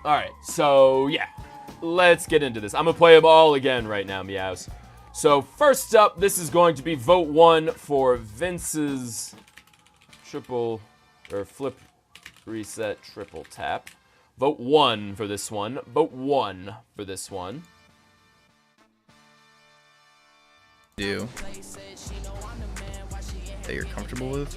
All right, so yeah, let's get into this. I'm gonna play them all again right now, meows. So first up, this is going to be vote 1 for Vince's flip reset triple tap. Vote 1 for this one. Vote 1 for this one. Do that you're comfortable with?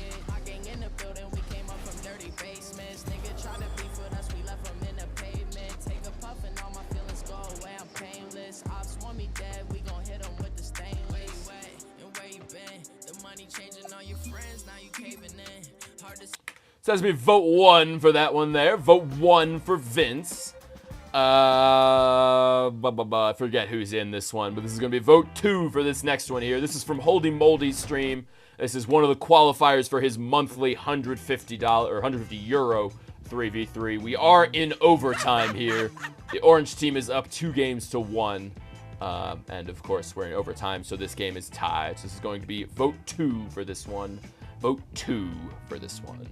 Says me vote 1 for that one there. Vote 1 for Vince. I forget who's in this one, but this is going to be vote 2 for this next one here. This is from HoldiMoldi stream. This is one of the qualifiers for his monthly $150 or 150 euro 3v3. We are in overtime here. The orange team is up 2 games to 1. And of course, we're in overtime, so this game is tied. So this is going to be vote 2 for this one. Vote 2 for this one.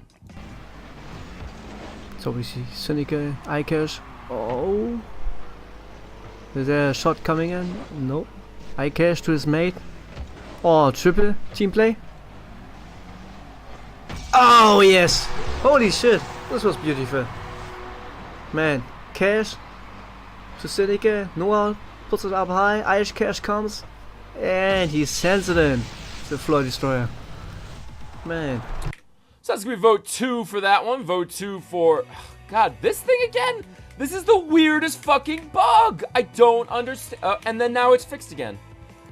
So we see Seneca, Ikers. Oh. Is there a shot coming in? No. Ikers to his mate. Oh, triple team play. Oh, yes. Holy shit. This was beautiful. Man, Cash to Seneca. Noah puts it up high. Irish Cash comes. And he sends it in. The Floor Destroyer. Man. So that's going to be vote 2 for that one. Vote 2 for... God, this thing again? This is the weirdest fucking bug. I don't understand. And then now it's fixed again.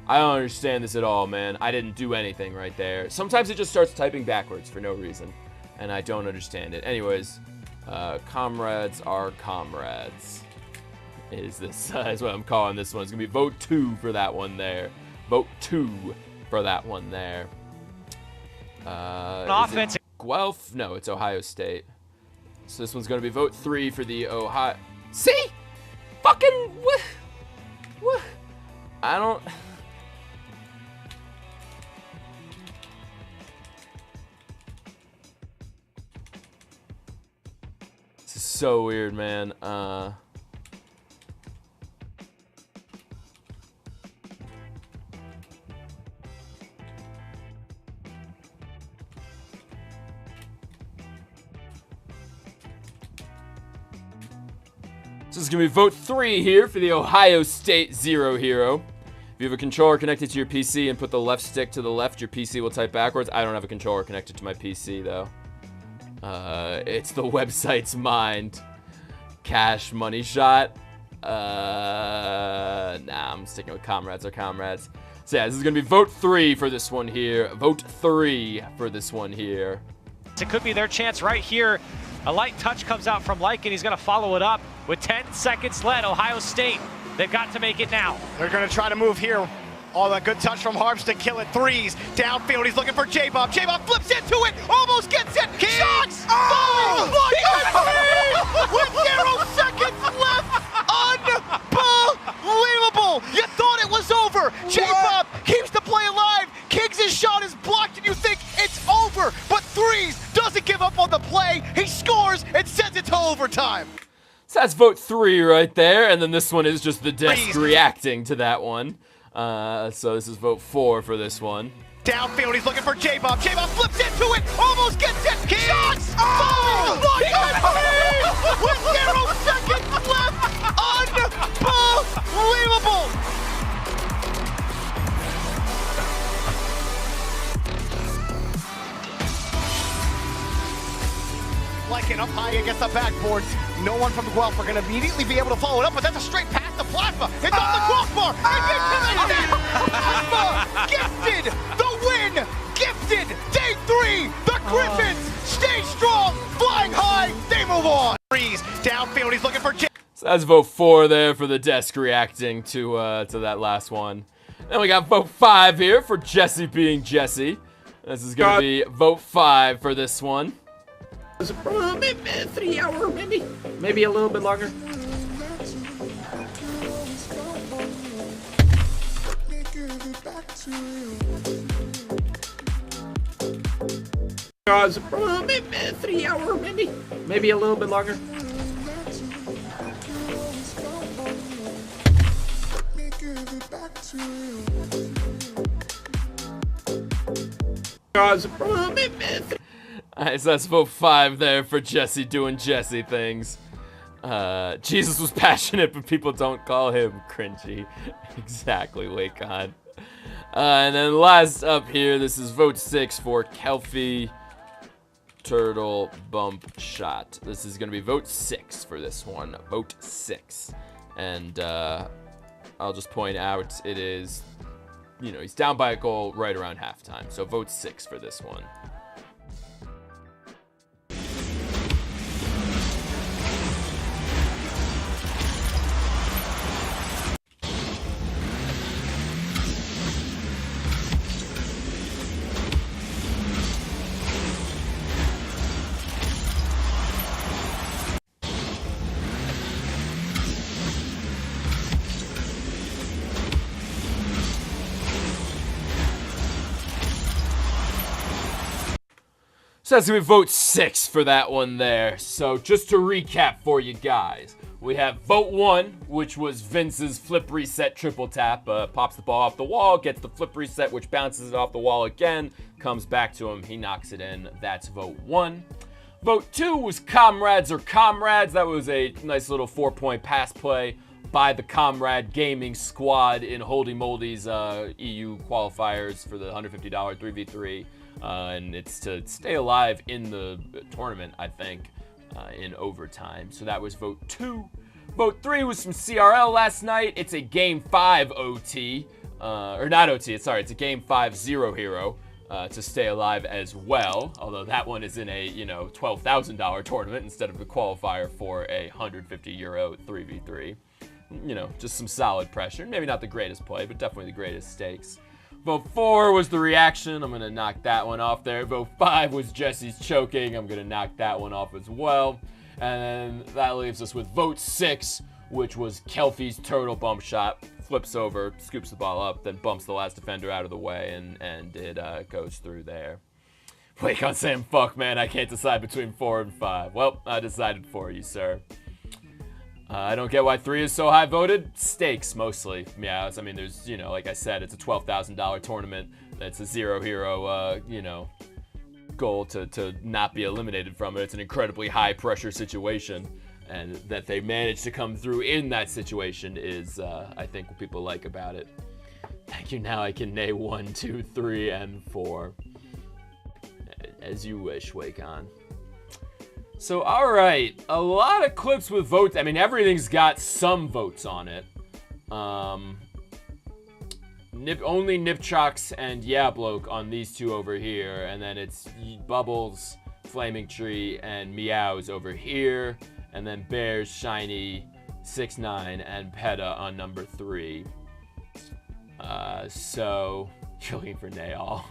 I don't understand this at all, man. I didn't do anything right there. Sometimes it just starts typing backwards for no reason. And I don't understand it. Anyways, comrades are comrades. Is what I'm calling this one. It's going to be vote 2 for that one there. Vote 2 for that one there. Offense. Guelph? No, it's Ohio State. So this one's going to be vote 3 for the Ohio... See? Fucking... What? I don't... This is so weird, man. So this is going to be vote 3 here for the Ohio State Zero Hero. If you have a controller connected to your PC and put the left stick to the left, your PC will type backwards. I don't have a controller connected to my PC, though. It's the website's mind. Cash money shot. Nah, I'm sticking with comrades or comrades. So yeah, this is going to be vote 3 for this one here. Vote 3 for this one here. It could be their chance right here. A light touch comes out from Lycan. He's going to follow it up with 10 seconds left. Ohio State, they've got to make it now. They're going to try to move here. Oh, a good touch from Harps to kill it. Threes downfield. He's looking for J-Bob. J-Bob flips into it. Almost gets it. Shots! Oh! With 0 seconds left. Unbelievable. You thought it was over. J-Bob keeps the play alive. Kiggs' shot is blocked and you think it's over. But Threes doesn't give up on the play. He scores and sends it to overtime. So that's vote 3 right there. And then this one is just the desk reacting to that one. So this is vote 4 for this one. Downfield, he's looking for J-Bob. J-Bob flips into it, almost gets it. Shots! Oh! With 0 seconds left. Unbelievable! Lycan up high against the backboard. No one from Guelph are going to immediately be able to follow it up, but that's a straight pass to Plasma. It's on the crossbar. Plasma gifted the win. Gifted day 3. The Griffins stay strong, flying high. They move on. Threes downfield. He's looking for J. So that's vote 4 there for the desk reacting to that last one. Then we got vote 5 here for Jessie being Jessie. This is going to be vote 5 for this one. Maybe 3 hours, maybe a little bit longer. Maybe 3 hours, maybe a little bit longer. Guys, Alright, so that's vote 5 there for Jessie doing Jessie things. Jesus was passionate, but people don't call him cringy. Exactly, wait, God. And then last up here, this is vote 6 for Kelphi Turtle Bump Shot. This is going to be vote 6 for this one. Vote 6. And I'll just point out it is, you know, he's down by a goal right around halftime. So vote 6 for this one. So that's going to be vote 6 for that one there. So just to recap for you guys, we have vote 1, which was Vince's flip reset triple tap. Pops the ball off the wall, gets the flip reset, which bounces it off the wall again, comes back to him, he knocks it in. That's vote 1. Vote 2 was Comrades or Comrades. That was a nice little 4-point pass play by the Comrade Gaming squad in HoldiMoldi's EU qualifiers for the $150 3v3. And it's to stay alive in the tournament, I think, in overtime. So that was vote 2. Vote 3 was from CRL last night. It's a Game 5 OT. Or not OT, sorry. It's a Game 5 Zero Hero to stay alive as well. Although that one is in a, you know, $12,000 tournament instead of the qualifier for a €150 3v3. You know, just some solid pressure. Maybe not the greatest play, but definitely the greatest stakes. Vote 4 was the reaction. I'm going to knock that one off there. Vote 5 was Jessie's choking. I'm going to knock that one off as well. And then that leaves us with vote 6, which was Kelphi's turtle bump shot. Flips over, scoops the ball up, then bumps the last defender out of the way, and it goes through there. Wait, I'm saying fuck, man. I can't decide between 4 and 5. Well, I decided for you, sir. I don't get why 3 is so high voted. Stakes, mostly. Yeah, I mean, there's, you know, like I said, it's a $12,000 tournament. It's a zero hero, you know, goal to not be eliminated from it. It's an incredibly high pressure situation. And that they managed to come through in that situation is, I think, what people like about it. Thank you. Now I can nay 1, 2, 3, and 4. As you wish, Wakon. So, all right, a lot of clips with votes. I mean, everything's got some votes on it. Only Nipchox and Yabloke on these two over here, and then it's Bubbles, Flaming Tree, and Meows over here, and then Bears, Shiny, 6ix9ine, and Peta on number 3. So, you're looking for Nayal.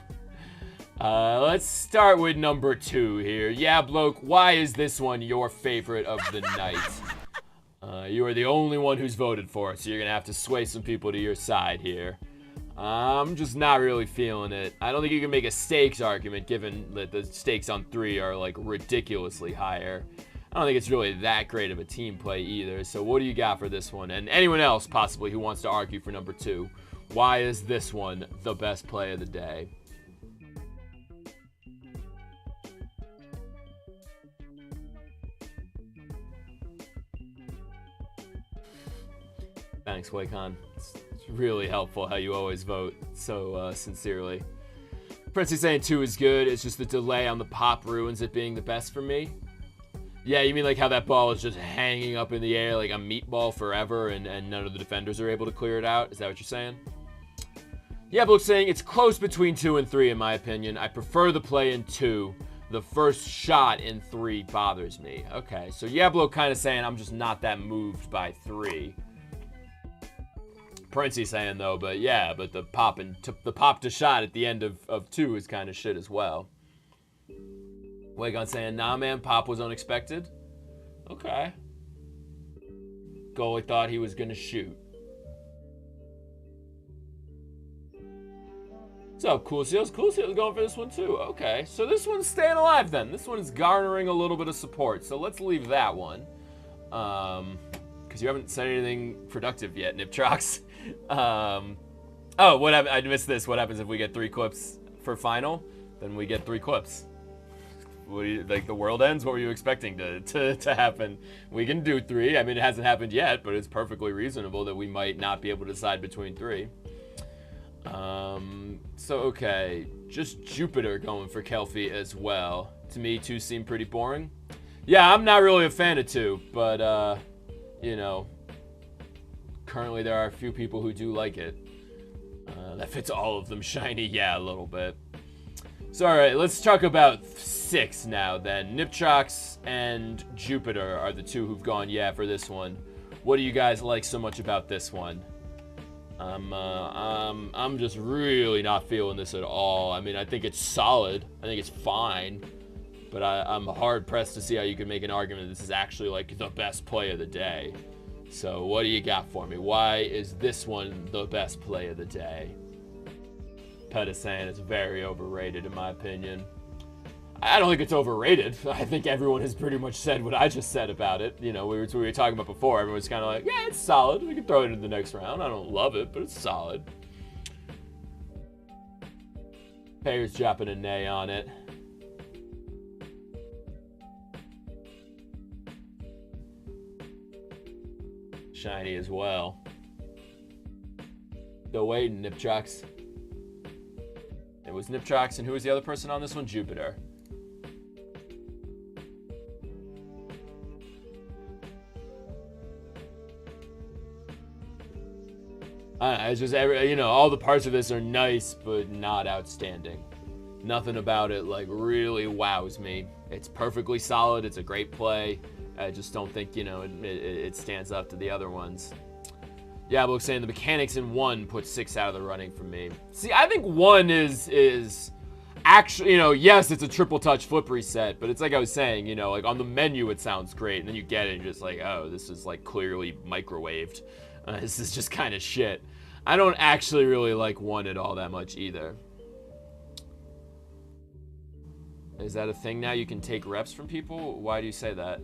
Let's start with number 2 here. Yabloke, why is this one your favorite of the night? You are the only one who's voted for it, so you're going to have to sway some people to your side here. I'm just not really feeling it. I don't think you can make a stakes argument, given that the stakes on 3 are, like, ridiculously higher. I don't think it's really that great of a team play either, so what do you got for this one? And anyone else, possibly, who wants to argue for number 2, why is this one the best play of the day? Thanks, Wakon. It's really helpful how you always vote so sincerely. Princey saying 2 is good. It's just the delay on the pop ruins it being the best for me. Yeah, you mean like how that ball is just hanging up in the air like a meatball forever and none of the defenders are able to clear it out? Is that what you're saying? Yeah, but saying it's close between 2 and 3 in my opinion. I prefer the play in 2. The first shot in 3 bothers me. Okay, so Yablo kind of saying I'm just not that moved by 3. Princey saying though, but yeah, but the pop to shot at the end of 2 is kind of shit as well. Wagon saying, nah man, pop was unexpected. Okay. Goalie thought he was gonna shoot. What's up, Cool Seals? Cool Seals going for this one too. Okay, so this one's staying alive then. This one is garnering a little bit of support. So let's leave that one. Because you haven't said anything productive yet, Niptrox. Oh, what happened? I missed this. What happens if we get 3 clips for final? then we get 3 clips. What do you, like, the world ends? What were you expecting to happen? We can do 3. I mean, it hasn't happened yet, but it's perfectly reasonable that we might not be able to decide between 3. So, okay. Just Jupiter going for Kelphi as well. To me, 2 seem pretty boring. Yeah, I'm not really a fan of 2, but, you know, currently there are a few people who do like it. That fits all of them. Shiny, yeah, a little bit. So, alright, let's talk about 6 now, then. Niptrox and Jupiter are the 2 who've gone yeah for this one. What do you guys like so much about this one? I'm just really not feeling this at all. I mean, I think it's solid. I think it's fine. But I'm hard-pressed to see how you can make an argument that this is actually, like, the best play of the day. So, what do you got for me? Why is this one the best play of the day? Pet is saying it's very overrated, in my opinion. I don't think it's overrated. I think everyone has pretty much said what I just said about it. You know, we were talking about before. Everyone's kind of like, yeah, it's solid. We can throw it into the next round. I don't love it, but it's solid. Payer's dropping a nay on it. Shiny as well. Still waiting, Niptrox. It was Niptrox, and who was the other person on this one? Jupiter. It's just, you know, all the parts of this are nice, but not outstanding. Nothing about it, like, really wows me. It's perfectly solid. It's a great play. I just don't think, you know, it stands up to the other ones. Yeah, but saying the mechanics in 1 put 6 out of the running for me. See, I think 1 is actually, you know, yes, it's a triple touch flip reset, but it's like I was saying, you know, like on the menu it sounds great, and then you get it and you're just like, oh, this is like clearly microwaved. This is just kind of shit. I don't actually really like 1 at all that much either. Is that a thing now? You can take reps from people? Why do you say that?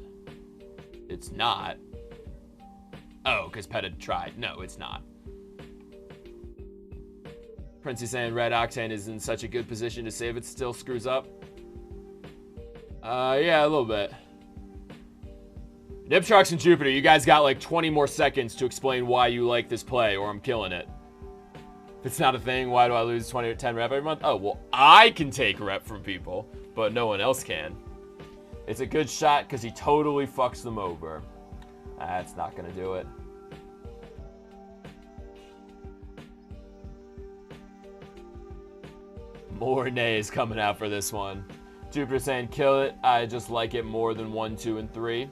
It's not. Oh, because Pet had tried. No, it's not. Prince is saying Red Octane is in such a good position to save it still screws up. Yeah, a little bit. Niptrox and Jupiter, you guys got like 20 more seconds to explain why you like this play, or I'm killing it. If it's not a thing, why do I lose 20 or 10 rep every month? Oh, well, I can take rep from people, but no one else can. It's a good shot because he totally fucks them over. That's not going to do it. More nays coming out for this one. Jupiter saying kill it. I just like it more than 1, 2, and 3.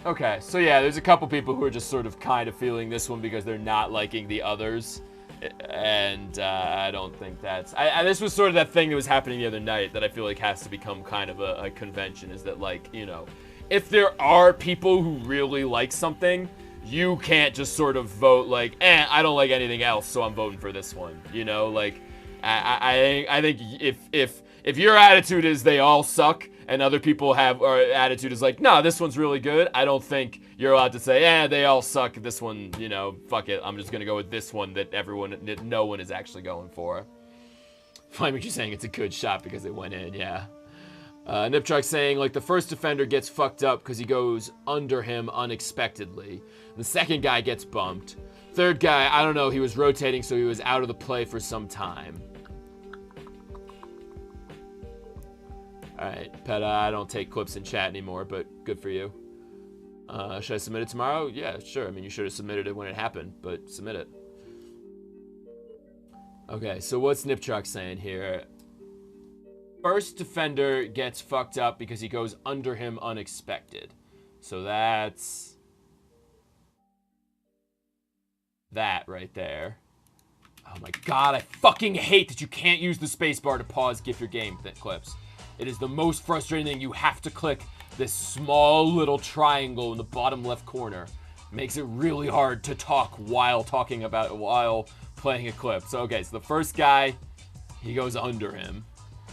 Okay, so yeah, there's a couple people who are just sort of kind of feeling this one because they're not liking the others. And I don't think that's... this was sort of that thing that was happening the other night that I feel like has to become kind of a convention, is that, like, you know, if there are people who really like something, you can't just sort of vote like, I don't like anything else, so I'm voting for this one. You know, like, I think if your attitude is they all suck, and other people have, or attitude is like, no, this one's really good, I don't think you're allowed to say, they all suck, this one, you know, fuck it, I'm just gonna go with this one that no one is actually going for. Fine, what you're saying, it's a good shot because it went in, yeah. Niptrox saying, like, the first defender gets fucked up because he goes under him unexpectedly. The second guy gets bumped. Third guy, I don't know, he was rotating, so he was out of the play for some time. Alright, Pet, I don't take clips in chat anymore, but good for you. Should I submit it tomorrow? Yeah, sure. I mean, you should have submitted it when it happened, but submit it. Okay, so what's Niptrox saying here? First defender gets fucked up because he goes under him unexpected. So that's... that right there. Oh my god, I fucking hate that you can't use the spacebar to pause GIF your game clips. It is the most frustrating thing. You have to click this small little triangle in the bottom left corner. It makes it really hard to talk while playing a clip. So okay, so the first guy, he goes under him.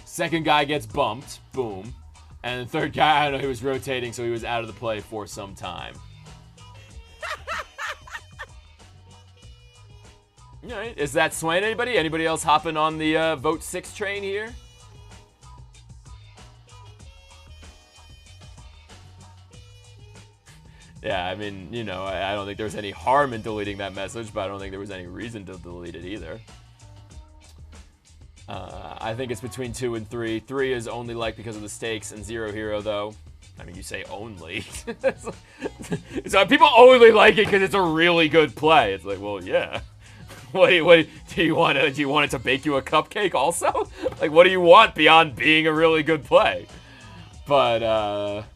Second guy gets bumped, boom. And the third guy, I don't know, he was rotating, so he was out of the play for some time. All right, is that swaying anybody? Anybody else hopping on the vote 6 train here? Yeah, I mean, you know, I don't think there's any harm in deleting that message, but I don't think there was any reason to delete it either. I think it's between 2 and 3. 3 is only like because of the stakes, and 0 hero, though. I mean, you say only. So people only like it because it's a really good play. It's like, well, yeah. What do you want? Do you want it to bake you a cupcake also? Like, what do you want beyond being a really good play? But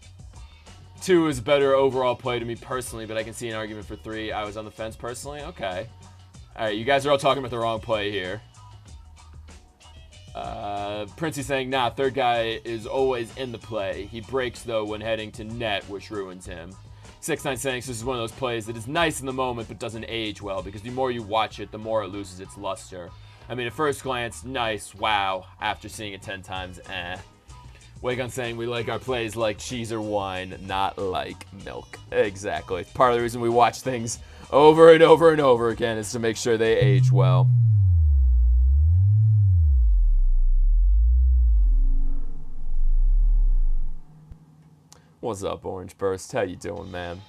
2 is a better overall play to me personally, but I can see an argument for 3. I was on the fence personally. Okay. All right, you guys are all talking about the wrong play here. Princey saying, nah, third guy is always in the play. He breaks, though, when heading to net, which ruins him. 6-9 saying this is one of those plays that is nice in the moment, but doesn't age well, because the more you watch it, the more it loses its luster. I mean, at first glance, nice, wow. After seeing it 10 times, eh. Wagon saying we like our plays like cheese or wine, not like milk. Exactly. Part of the reason we watch things over and over and over again is to make sure they age well. What's up, Orange Burst? How you doing, man?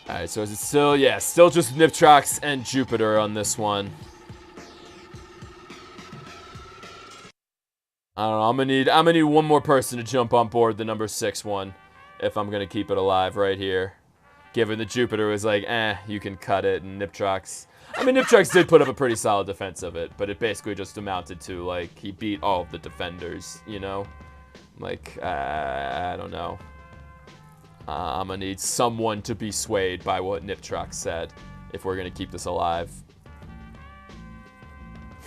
Alright, so is it still... Yeah, still just Niptrox and Jupiter on this one. I don't know, I'm gonna need one more person to jump on board the number 6 one if I'm gonna keep it alive right here. Given that Jupiter was like, you can cut it, and Niptrox... I mean, Niptrox did put up a pretty solid defense of it, but it basically just amounted to, like, he beat all of the defenders, you know? Like, I don't know. I'm gonna need someone to be swayed by what Niptrox said if we're gonna keep this alive.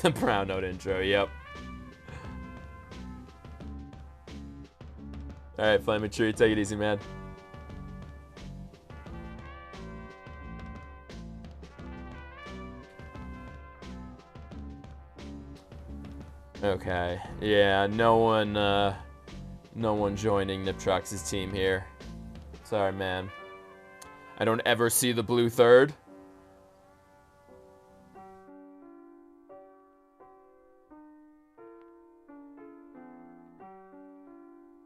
The brown note intro, yep. Alright, Flaming Tree, take it easy, man. Okay, yeah, no one joining Niptrox's team here. Sorry, man. I don't ever see the blue third.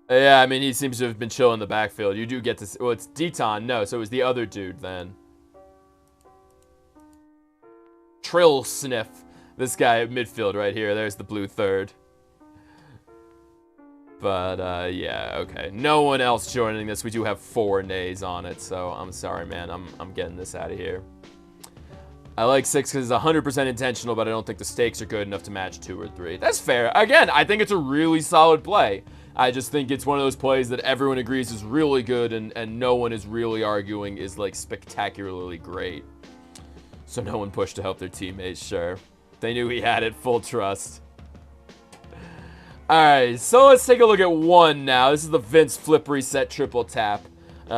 Yeah, I mean, he seems to have been chilling in the backfield. You do get to... Well, it's Deton. No, so it was the other dude, then. Trill Sniff. This guy at midfield right here. There's the blue third. But, yeah, okay. No one else joining this. We do have 4 nays on it, so I'm sorry, man. I'm getting this out of here. I like 6 because it's 100% intentional, but I don't think the stakes are good enough to match 2 or 3. That's fair. Again, I think it's a really solid play. I just think it's one of those plays that everyone agrees is really good and no one is really arguing is, like, spectacularly great. So no one pushed to help their teammates, sure. They knew he had it, full trust. Alright, so let's take a look at 1 now. This is the Vince Flip Reset Triple Tap.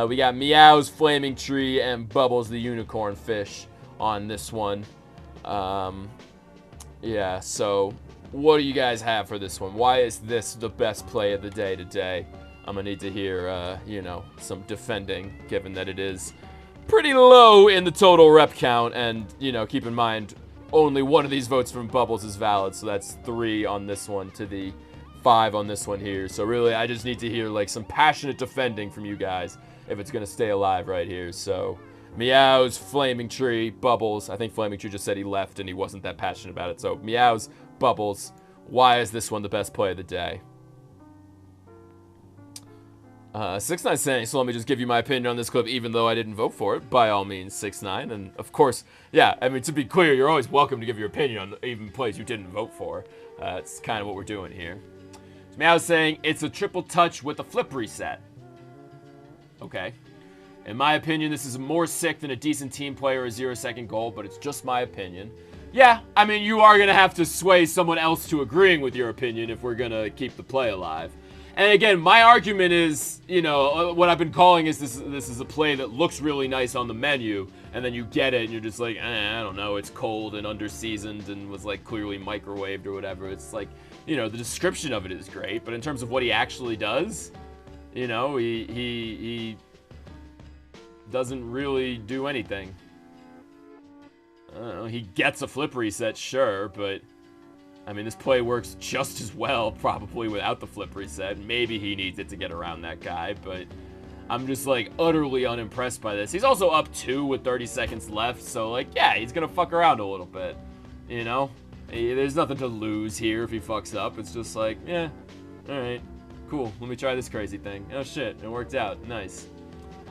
We got Meow's Flaming Tree and Bubbles the Unicorn Fish on this one. Yeah, so what do you guys have for this one? Why is this the best play of the day today? I'm going to need to hear, you know, some defending, given that it is pretty low in the total rep count. And, you know, keep in mind, only one of these votes from Bubbles is valid, so that's 3 on this one to the 5 on this one here. So really, I just need to hear, like, some passionate defending from you guys if it's going to stay alive right here. So Meow's Flaming Tree, Bubbles. I think Flaming Tree just said he left and he wasn't that passionate about it. So Meow's, Bubbles. Why is this one the best play of the day? 6-9 saying, so let me just give you my opinion on this clip, even though I didn't vote for it. By all means, 6-9. And of course, yeah, I mean, to be clear, you're always welcome to give your opinion on even plays you didn't vote for. It's kind of what we're doing here. So Meow's saying, it's a triple touch with a flip reset. Okay. In my opinion, this is more sick than a decent team play or a 0-second goal, but it's just my opinion. Yeah, I mean, you are going to have to sway someone else to agreeing with your opinion if we're going to keep the play alive. And again, my argument is, you know, what I've been calling is this is a play that looks really nice on the menu, and then you get it and you're just like, I don't know, it's cold and under-seasoned and was, like, clearly microwaved or whatever. It's like, you know, the description of it is great, but in terms of what he actually does, you know, he doesn't really do anything. I don't know, he gets a flip reset, sure, but I mean, this play works just as well probably without the flip reset. Maybe he needs it to get around that guy, but I'm just like utterly unimpressed by this. He's also up 2 with 30 seconds left, so like, yeah, he's gonna fuck around a little bit, you know? There's nothing to lose here if he fucks up. It's just like, yeah, all right, cool. Let me try this crazy thing. Oh shit, it worked out. Nice.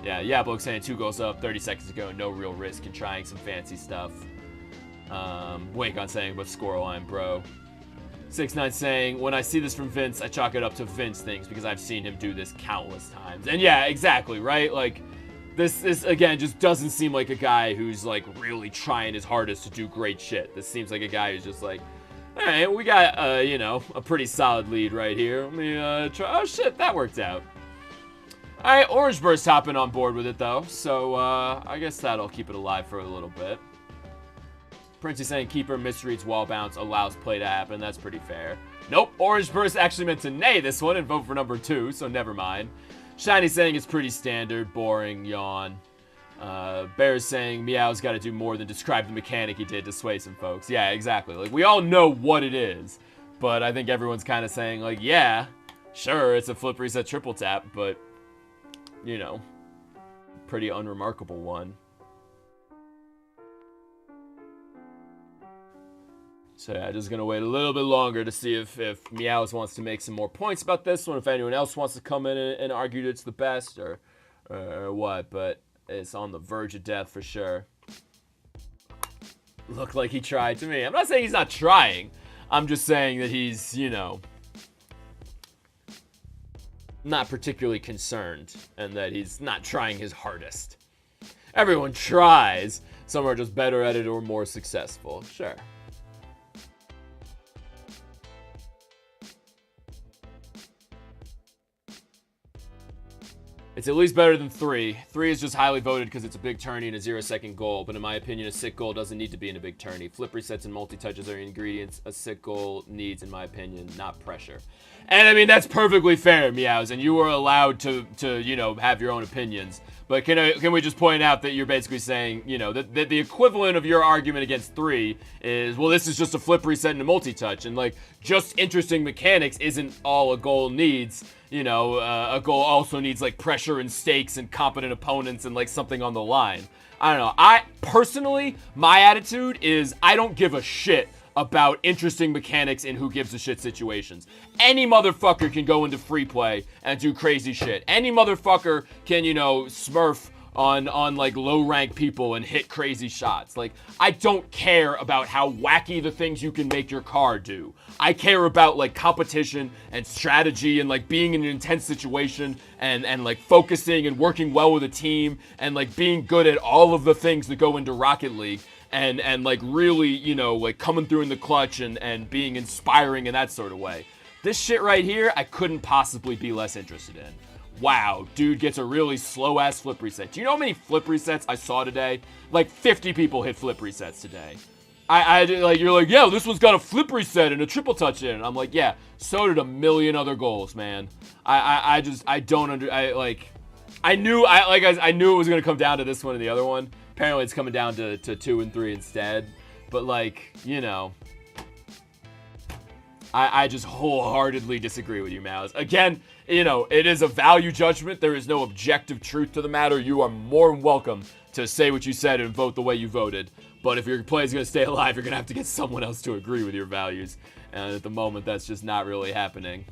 Yeah, Yabloke saying 2 goals up 30 seconds ago, no real risk in trying some fancy stuff. Wakon saying, but scoreline, bro. 6ix9ine saying, when I see this from Vince, I chalk it up to Vince things because I've seen him do this countless times. And yeah, exactly, right? Like, this again, just doesn't seem like a guy who's, like, really trying his hardest to do great shit. This seems like a guy who's just like, all right, we got, you know, a pretty solid lead right here. Let me try. Oh, shit, that worked out. All right, Orange Burst hopping on board with it, though. So, I guess that'll keep it alive for a little bit. Princey saying keeper misreads wall bounce, allows play to happen. That's pretty fair. Nope, Orange Burst actually meant to nay this one and vote for number 2, so never mind. Shiny saying it's pretty standard, boring, yawn. Bear's saying Meow's got to do more than describe the mechanic he did to sway some folks. Yeah, exactly. Like, we all know what it is, but I think everyone's kind of saying, like, yeah, sure, it's a flip reset triple tap, but, you know, pretty unremarkable one. So yeah, just going to wait a little bit longer to see if Meows wants to make some more points about this one, if anyone else wants to come in and argue that it's the best or what, but it's on the verge of death for sure. Looked like he tried to me. I'm not saying he's not trying. I'm just saying that he's, you know, not particularly concerned and that he's not trying his hardest. Everyone tries. Some are just better at it or more successful. Sure. It's at least better than 3. 3 is just highly voted because it's a big tourney and a 0-second goal. But in my opinion, a sick goal doesn't need to be in a big tourney. Flip resets and multi-touches are ingredients a sick goal needs, in my opinion, not pressure. And I mean, that's perfectly fair, Meows. And you are allowed to you know, have your own opinions. But can we just point out that you're basically saying, you know, that the equivalent of your argument against 3 is, well, this is just a flip reset and a multi-touch. And, like, just interesting mechanics isn't all a goal needs. You know, a goal also needs, like, pressure and stakes and competent opponents and, like, something on the line. I don't know. Personally, my attitude is I don't give a shit about interesting mechanics in who gives a shit situations. Any motherfucker can go into free play and do crazy shit. Any motherfucker can, you know, smurf on like low rank people and hit crazy shots. Like, I don't care about how wacky the things you can make your car do. I care about like competition and strategy and like being in an intense situation and like focusing and working well with a team and like being good at all of the things that go into Rocket League and like really, you know, like coming through in the clutch and being inspiring in that sort of way. This shit right here, I couldn't possibly be less interested in. Wow, dude gets a really slow-ass flip reset. Do you know how many flip resets I saw today? Like 50 people hit flip resets today. Like, you're like, yeah, this one's got a flip reset and a triple touch in it. I'm like, yeah, so did a million other goals, man. I knew it was gonna come down to this one and the other one. Apparently it's coming down to 2 and 3 instead. But like, you know, I just wholeheartedly disagree with you, Mouse. Again, you know, it is a value judgment. There is no objective truth to the matter. You are more than welcome to say what you said and vote the way you voted. But if your play is going to stay alive, you're going to have to get someone else to agree with your values. And at the moment, that's just not really happening.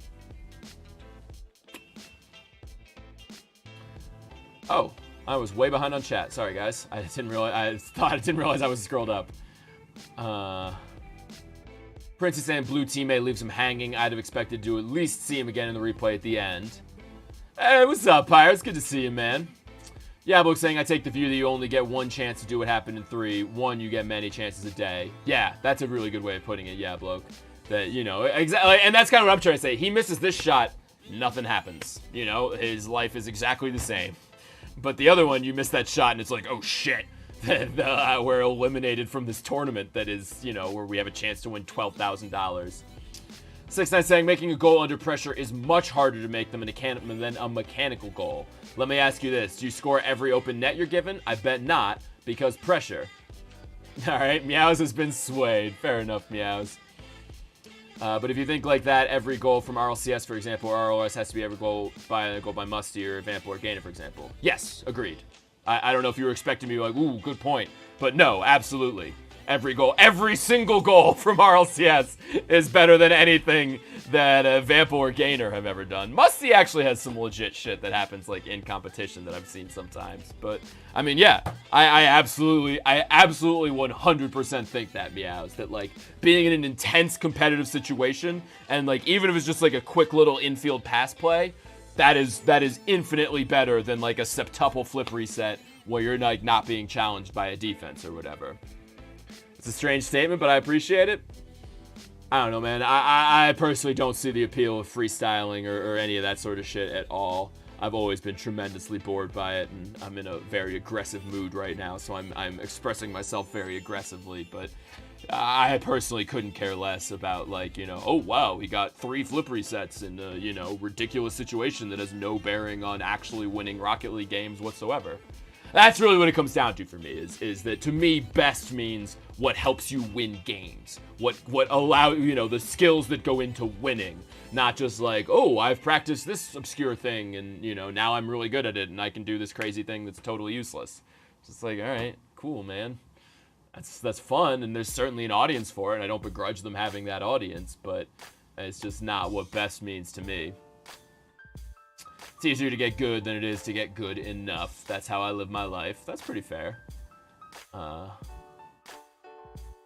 Oh, I was way behind on chat. Sorry, guys. I didn't realize I was scrolled up. Prince is saying blue teammate leaves him hanging. I'd have expected to at least see him again in the replay at the end. Hey, what's up, Pirates? Good to see you, man. Yabloke saying, I take the view that you only get one chance to do what happened in 3. 1, you get many chances a day. Yeah, that's a really good way of putting it, Yabloke. That, you know, exactly, and that's kind of what I'm trying to say. He misses this shot, nothing happens. You know, his life is exactly the same. But the other one, you miss that shot, and it's like, oh, shit. We're eliminated from this tournament that is, you know, where we have a chance to win $12,000. 6ix9ine saying making a goal under pressure is much harder to make than a mechanical goal. Let me ask you this. Do you score every open net you're given? I bet not, because pressure. All right, Meows has been swayed. Fair enough, Meows. But if you think like that, every goal from RLCS, for example, or RLS has to be every goal by Musty or Vamp or Gainer, for example. Yes, agreed. I don't know if you were expecting me like, ooh, good point. But no, absolutely. Every single goal from RLCS is better than anything that Vamp or Gainer have ever done. Musty actually has some legit shit that happens like in competition that I've seen sometimes. But I mean, yeah, I absolutely 100% think that, Meows, that like being in an intense competitive situation and like even if it's just like a quick little infield pass play, that is infinitely better than like a septuple flip reset where you're like not being challenged by a defense or whatever. It's a strange statement, but I appreciate it. I don't know, man. I personally don't see the appeal of freestyling or any of that sort of shit at all. I've always been tremendously bored by it, and I'm in a very aggressive mood right now, so I'm expressing myself very aggressively, but I personally couldn't care less about, like, you know, oh, wow, he got 3 flip resets in a, you know, ridiculous situation that has no bearing on actually winning Rocket League games whatsoever. That's really what it comes down to for me, is that to me, best means what helps you win games. What allow, you know, the skills that go into winning. Not just like, oh, I've practiced this obscure thing and, you know, now I'm really good at it and I can do this crazy thing that's totally useless. It's just like, all right, cool, man. That's fun, and there's certainly an audience for it, and I don't begrudge them having that audience, but it's just not what best means to me. It's easier to get good than it is to get good enough. That's how I live my life. That's pretty fair. I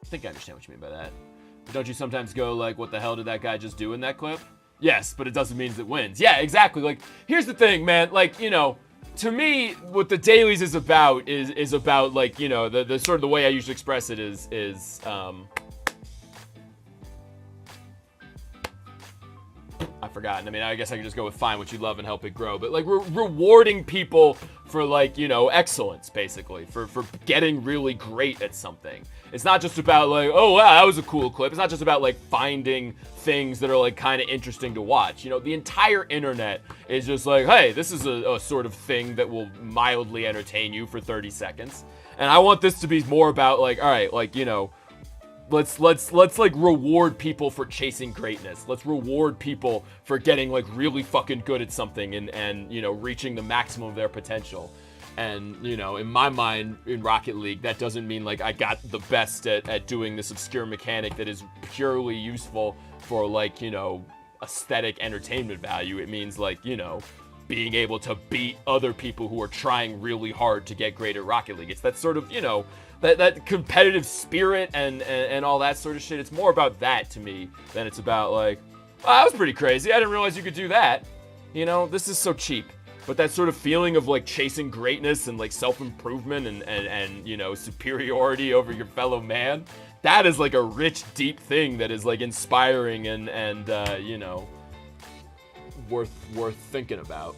think I understand what you mean by that. But don't you sometimes go like, what the hell did that guy just do in that clip? Yes, but it doesn't mean it wins. Yeah, exactly. Like, here's the thing, man. Like, you know, to me, what the dailies is about is about, like, you know, the sort of the way I usually express it is I've forgotten. I mean, I guess I can just go with find what you love and help it grow. But, like, rewarding people for, like, you know, excellence, basically. For getting really great at something. It's not just about, like, oh, wow, that was a cool clip. It's not just about, like, finding things that are, like, kind of interesting to watch. You know, the entire internet is just like, hey, this is a sort of thing that will mildly entertain you for 30 seconds. And I want this to be more about, like, all right, like, you know, let's like reward people for chasing greatness. Let's reward people for getting like really fucking good at something and you know, reaching the maximum of their potential. And, you know, in my mind, in Rocket League, that doesn't mean like I got the best at doing this obscure mechanic that is purely useful for, like, you know, aesthetic entertainment value. It means, like, you know, being able to beat other people who are trying really hard to get great at Rocket League. It's that sort of, you know, that competitive spirit and all that sort of shit. It's more about that to me than it's about, like, oh, that was pretty crazy. I didn't realize you could do that. You know, this is so cheap. But that sort of feeling of, like, chasing greatness and, like, self-improvement and you know, superiority over your fellow man, that is, like, a rich, deep thing that is, like, inspiring and you know, worth thinking about.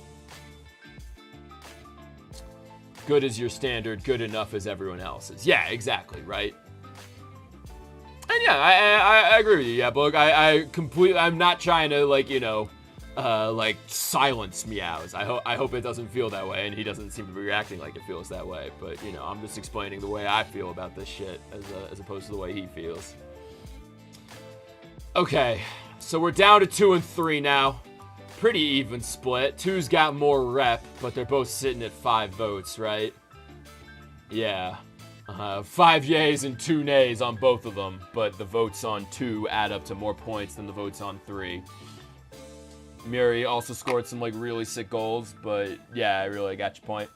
Good is your standard, good enough is everyone else's. Yeah, exactly, right? And yeah, I agree with you. Yeah, but look, I'm not trying to, like, you know, like, silence Meows. I hope it doesn't feel that way, and he doesn't seem to be reacting like it feels that way. But, you know, I'm just explaining the way I feel about this shit as opposed to the way he feels. Okay, so we're down to 2 and 3 now. Pretty even split. 2's got more rep, but they're both sitting at 5 votes, right? Yeah. 5 yays and 2 nays on both of them, but the votes on 2 add up to more points than the votes on 3. Miri also scored some, like, really sick goals, but yeah, I really got your point.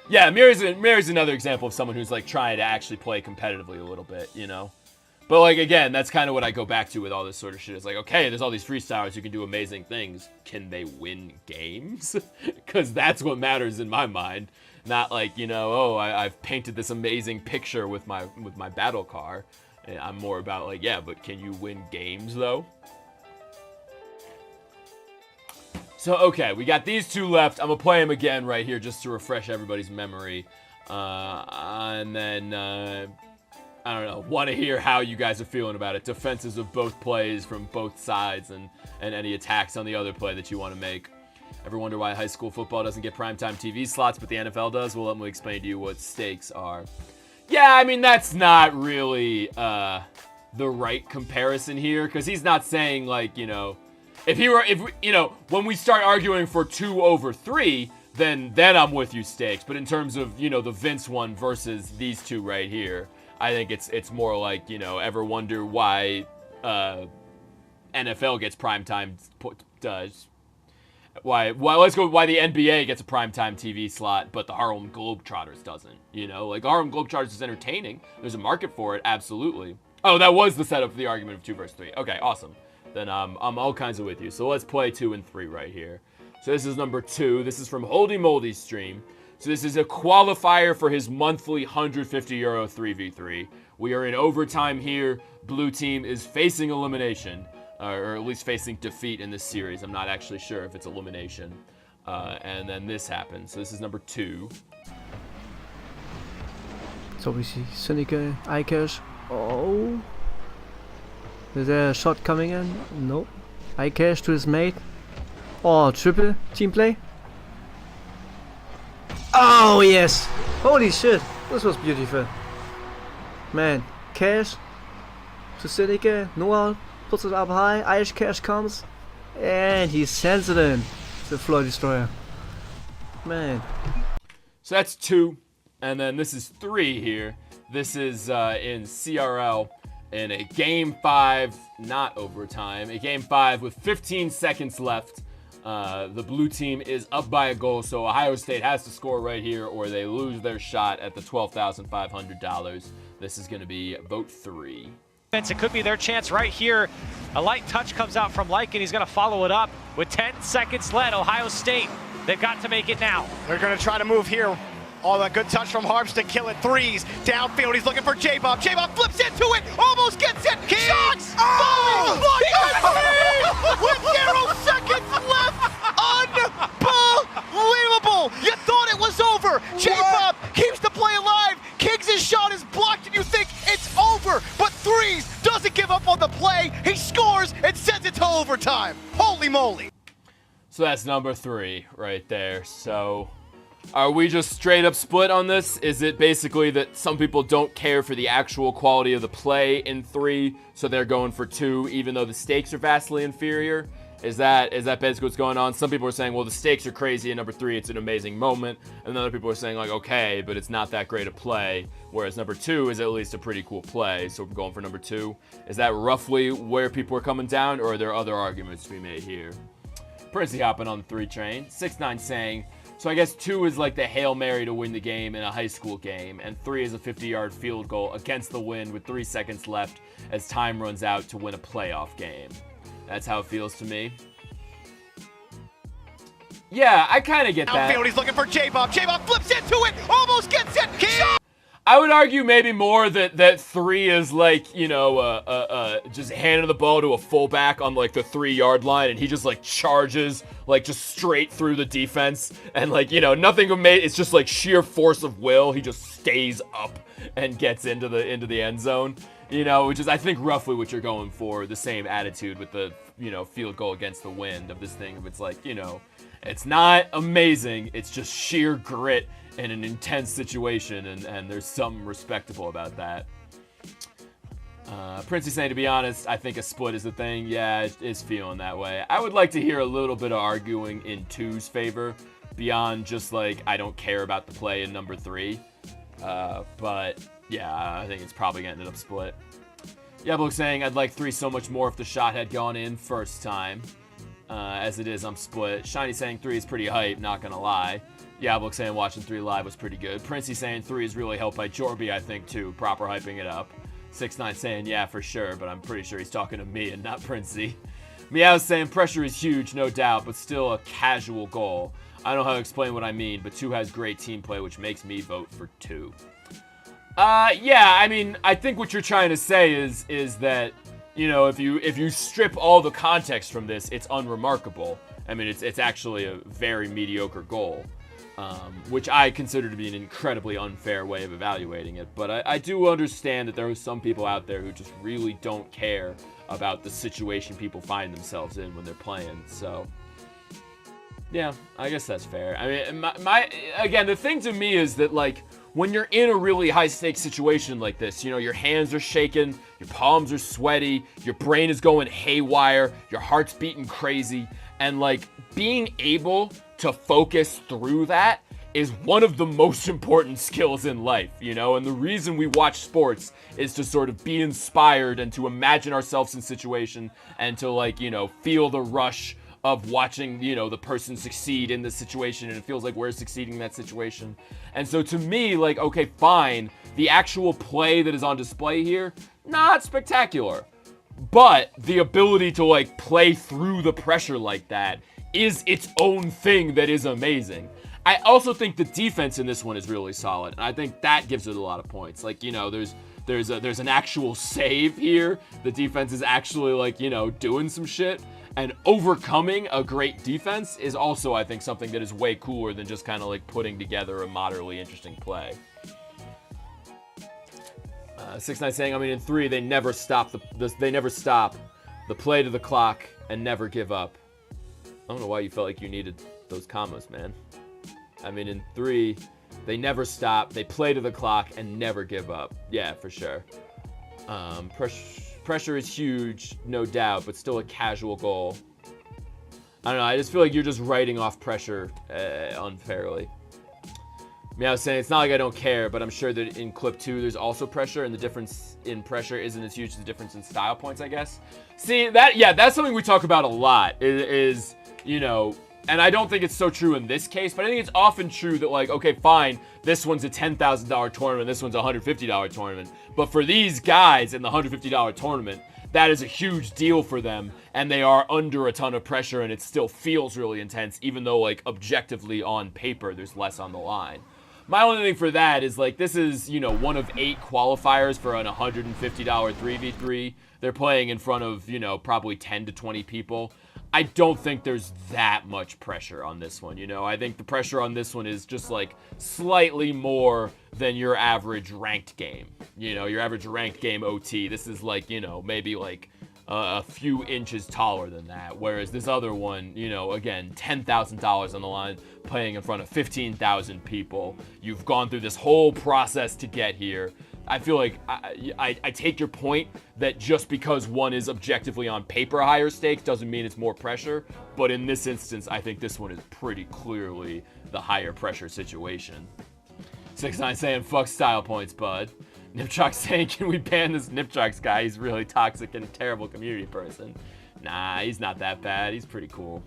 Yeah, Miri's another example of someone who's, like, trying to actually play competitively a little bit, you know? But, like, again, that's kind of what I go back to with all this sort of shit. It's like, okay, there's all these freestylers who can do amazing things. Can they win games? Because that's what matters in my mind. Not like, you know, oh, I've painted this amazing picture with my battle car. And I'm more about, like, yeah, but can you win games, though? So, okay, we got these 2 left. I'm going to play them again right here just to refresh everybody's memory. And then, I don't know, want to hear how you guys are feeling about it. Defenses of both plays from both sides and any attacks on the other play that you want to make. Ever wonder why high school football doesn't get primetime TV slots, but the NFL does? Well, let me explain to you what stakes are. Yeah, I mean, that's not really the right comparison here, because he's not saying, like, you know, when we start arguing for 2 over 3, then I'm with you, Stakes. But in terms of, you know, the Vince one versus these two right here, I think it's more like, you know, ever wonder why NFL gets primetime why the NBA gets a primetime TV slot, but the Harlem Globetrotters doesn't, you know? Like, Harlem Globetrotters is entertaining. There's a market for it, absolutely. Oh, that was the setup for the argument of 2 versus 3. Okay, awesome. Then I'm all kinds of with you. So let's play 2 and 3 right here. So this is number 2. This is from HoldiMoldi's stream. So this is a qualifier for his monthly €150 3v3. We are in overtime here. Blue team is facing elimination, or at least facing defeat in this series. I'm not actually sure if it's elimination. And then this happens. So this is number 2. So we see Seneca, iCash. Oh. Is there a shot coming in? Nope. iCash to his mate. Oh, triple team play. Oh, yes. Holy shit. This was beautiful. Man, Cash to Seneca. Noah puts it up high. Irish Cash comes. And he sends it in. The Floor Destroyer. Man. So that's 2. And then this is 3 here. This is in CRL in a Game 5, not overtime. A Game 5 with 15 seconds left. The blue team is up by a goal, so Ohio State has to score right here or they lose their shot at the $12,500. This is going to be vote 3. It could be their chance right here. A light touch comes out from Like, and he's going to follow it up with 10 seconds left. Ohio State, they've got to make it now. They're going to try to move here. Oh, that good touch from Harps to kill it. 3s downfield. He's looking for J-Bob. J-Bob flips into it. Almost gets it. Shots! Oh! With 0 seconds left. Unbelievable. You thought it was over. J-Bob keeps the play alive. Kiggs' shot is blocked and you think it's over. But 3s doesn't give up on the play. He scores and sends it to overtime. Holy moly. So that's number 3 right there. So are we just straight up split on this? Is it basically that some people don't care for the actual quality of the play in 3, so they're going for 2, even though the stakes are vastly inferior? Is that basically what's going on? Some people are saying, well, the stakes are crazy in number 3, it's an amazing moment. And other people are saying, like, okay, but it's not that great a play. Whereas number 2 is at least a pretty cool play. So we're going for number 2. Is that roughly where people are coming down, or are there other arguments to be made here? Princey hopping on the 3 train. 6'9" saying, so I guess 2 is like the Hail Mary to win the game in a high school game, and 3 is a 50-yard field goal against the wind with 3 seconds left as time runs out to win a playoff game. That's how it feels to me. Yeah, I kind of get that. Downfield, he's looking for J-Bob. J-Bob flips into it. Almost gets it. I would argue maybe more that 3 is like, you know, just handing the ball to a fullback on like the 3-yard line, and he just like charges like just straight through the defense, and like, you know, nothing made. It's just like sheer force of will. He just stays up and gets into the end zone. You know, which is I think roughly what you're going for. The same attitude with the, you know, field goal against the wind of this thing. If it's like, you know, it's not amazing. It's just sheer grit in an intense situation, and there's something respectable about that. Princey saying, to be honest, I think a split is the thing. Yeah, it's feeling that way. I would like to hear a little bit of arguing in 2's favor, beyond just like, I don't care about the play in number 3. But yeah, I think it's probably gonna end up split. Yablook saying, I'd like 3 so much more if the shot had gone in first time. As it is, I'm split. Shiny saying 3 is pretty hype, not gonna lie. Yablook saying watching 3 live was pretty good. Princey saying 3 is really helped by Jorby, I think, too. Proper hyping it up. 6'9" saying, yeah, for sure, but I'm pretty sure he's talking to me and not Princey. Meow's saying pressure is huge, no doubt, but still a casual goal. I don't know how to explain what I mean, but 2 has great team play, which makes me vote for 2. Yeah, I mean, I think what you're trying to say is that, you know, if you strip all the context from this, it's unremarkable. I mean, it's actually a very mediocre goal, which I consider to be an incredibly unfair way of evaluating it. But I do understand that there are some people out there who just really don't care about the situation people find themselves in when they're playing. So, yeah, I guess that's fair. I mean, again, the thing to me is that, like, when you're in a really high-stakes situation like this, you know, your hands are shaking, your palms are sweaty, your brain is going haywire, your heart's beating crazy, and, like, being able to focus through that is one of the most important skills in life, you know? And the reason we watch sports is to sort of be inspired and to imagine ourselves in situation and to, like, you know, feel the rush of watching, you know, the person succeed in the situation, and it feels like we're succeeding in that situation. And so to me, like, okay, fine, the actual play that is on display here, not spectacular. But the ability to, like, play through the pressure like that is its own thing that is amazing. I also think the defense in this one is really solid, and I think that gives it a lot of points. Like, you know, there's an actual save here. The defense is actually, like, you know, doing some shit. And overcoming a great defense is also, I think, something that is way cooler than just kind of like putting together a moderately interesting play. 6-9 saying, I mean, in 3, they never stop the play to the clock and never give up. I don't know why you felt like you needed those commas, man. I mean, in 3, they never stop, they play to the clock and never give up. Yeah, for sure. Pressure is huge, no doubt, but still a casual goal. I don't know, I just feel like you're just writing off pressure unfairly. I mean, I was saying, it's not like I don't care, but I'm sure that in clip 2, there's also pressure, and the difference in pressure isn't as huge as the difference in style points, I guess. See, that's something we talk about a lot, is you know, and I don't think it's so true in this case, but I think it's often true that, like, okay, fine, this one's a $10,000 tournament, this one's a $150 tournament. But for these guys in the $150 tournament, that is a huge deal for them, and they are under a ton of pressure, and it still feels really intense, even though, like, objectively on paper, there's less on the line. My only thing for that is, like, this is, you know, one of 8 qualifiers for an $150 3v3. They're playing in front of, you know, probably 10 to 20 people. I don't think there's that much pressure on this one, you know? I think the pressure on this one is just, like, slightly more than your average ranked game. You know, your average ranked game OT. This is, like, you know, maybe, like, a few inches taller than that. Whereas this other one, you know, again, $10,000 on the line, playing in front of 15,000 people. You've gone through this whole process to get here. I feel like I take your point that just because one is objectively on paper higher stakes doesn't mean it's more pressure. But in this instance, I think this one is pretty clearly the higher pressure situation. 6-9 saying, fuck style points, bud. Nipchok saying, can we ban this Nipchok's guy? He's really toxic and a terrible community person. Nah, he's not that bad. He's pretty cool.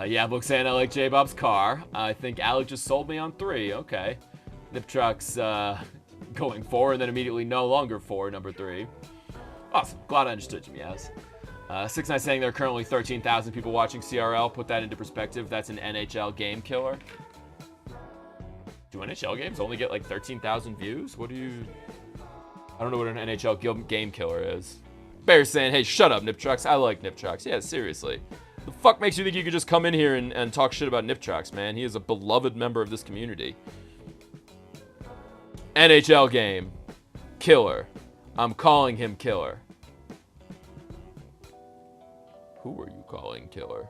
Yeah, Book saying, I like J-Bob's car. I think Alec just sold me on 3. Okay. Nipchok's going 4 and then immediately no longer 4, number 3. Awesome. Glad I understood you, Meows. 6-9 saying there are currently 13,000 people watching CRL. Put that into perspective. That's an NHL game killer. Do NHL games only get like 13,000 views? What do you... I don't know what an NHL game killer is. Bear's saying, hey, shut up, Nipchucks. I like Nipchucks. Yeah, seriously. The fuck makes you think you could just come in here and talk shit about Nipchucks, man? He is a beloved member of this community. NHL game. Killer. I'm calling him killer. Who are you calling killer?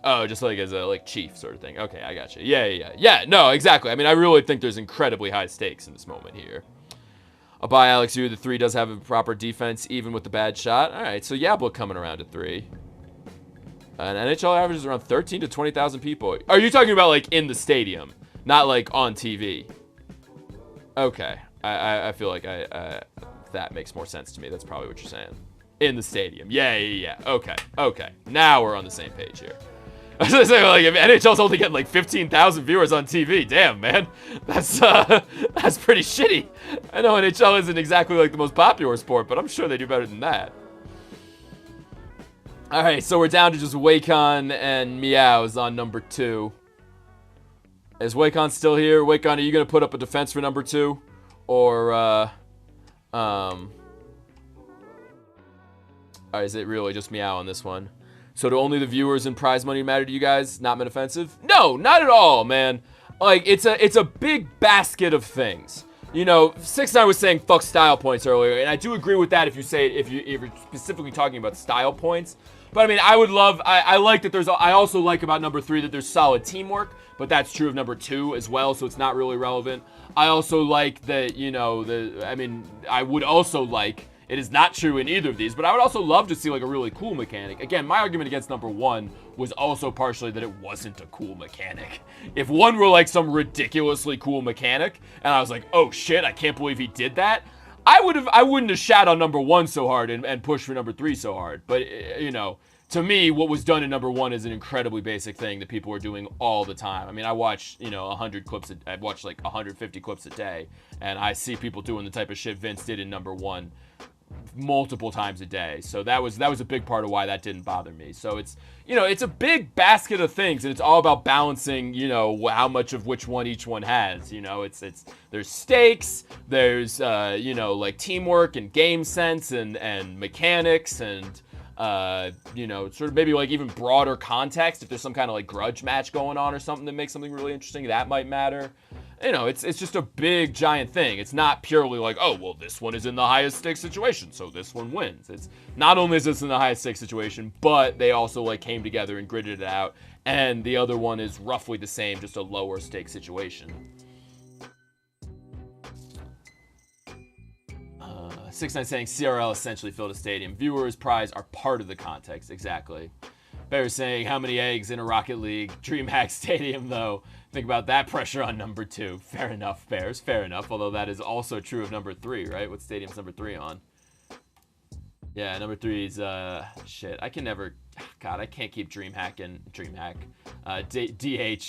Oh, just like as a like chief sort of thing. Okay, I got you. Yeah, no, exactly. I mean, I really think there's incredibly high stakes in this moment here. I'll buy Alex U. The 3 does have a proper defense, even with the bad shot. All right, so Yabla coming around at 3. And NHL averages around 13 to 20,000 people. Are you talking about like in the stadium, not like on TV? Okay, I feel like that makes more sense to me. That's probably what you're saying. In the stadium. Yeah. Okay. Now we're on the same page here. I was gonna say, like, if NHL's only getting like 15,000 viewers on TV, damn, man, that's pretty shitty. I know NHL isn't exactly like the most popular sport, but I'm sure they do better than that. All right, so we're down to just Wacon and Meows on number 2. Is Wacon still here? Wacon, are you gonna put up a defense for number 2, or or is it really just Meow on this one? So do only the viewers and prize money matter to you guys? Not meant offensive? No, not at all, man. Like, it's a big basket of things. You know, 6-9 was saying fuck style points earlier, and I do agree with that if you're specifically talking about style points. But I mean, I like that I also like about number 3 that there's solid teamwork, but that's true of number 2 as well, so it's not really relevant. I also like that, I would also like, it is not true in either of these, but I would also love to see like a really cool mechanic. Again, my argument against number 1 was also partially that it wasn't a cool mechanic. If 1 were like some ridiculously cool mechanic, and I was like, oh shit, I can't believe he did that, I wouldn't have shat on number 1 so hard and pushed for number 3 so hard. But, to me, what was done in number 1 is an incredibly basic thing that people are doing all the time. I mean, I watch, 100 clips, I watch like 150 clips a day, and I see people doing the type of shit Vince did in number 1 multiple times a day. So that was a big part of why that didn't bother me. So it's, it's a big basket of things, and it's all about balancing, how much of which one each one has. There's stakes, there's like teamwork and game sense and mechanics and sort of maybe like even broader context. If there's some kind of like grudge match going on or something that makes something really interesting, that might matter. It's just a big giant thing. It's not purely like, oh, well, this one is in the highest stakes situation, so this one wins. It's not only is this in the highest stakes situation, but they also like came together and gritted it out, and the other one is roughly the same, just a lower stakes situation. 6-9 saying CRL essentially filled a stadium. Viewers' prize are part of the context. Exactly. Bear saying how many eggs in a Rocket League DreamHack Stadium, though. Think about that pressure on number 2. Fair enough, Bears. Fair enough. Although that is also true of number 3, right? What stadium's number 3 on? Yeah, number 3 is, shit. I can never, God, I can't keep DreamHack, DH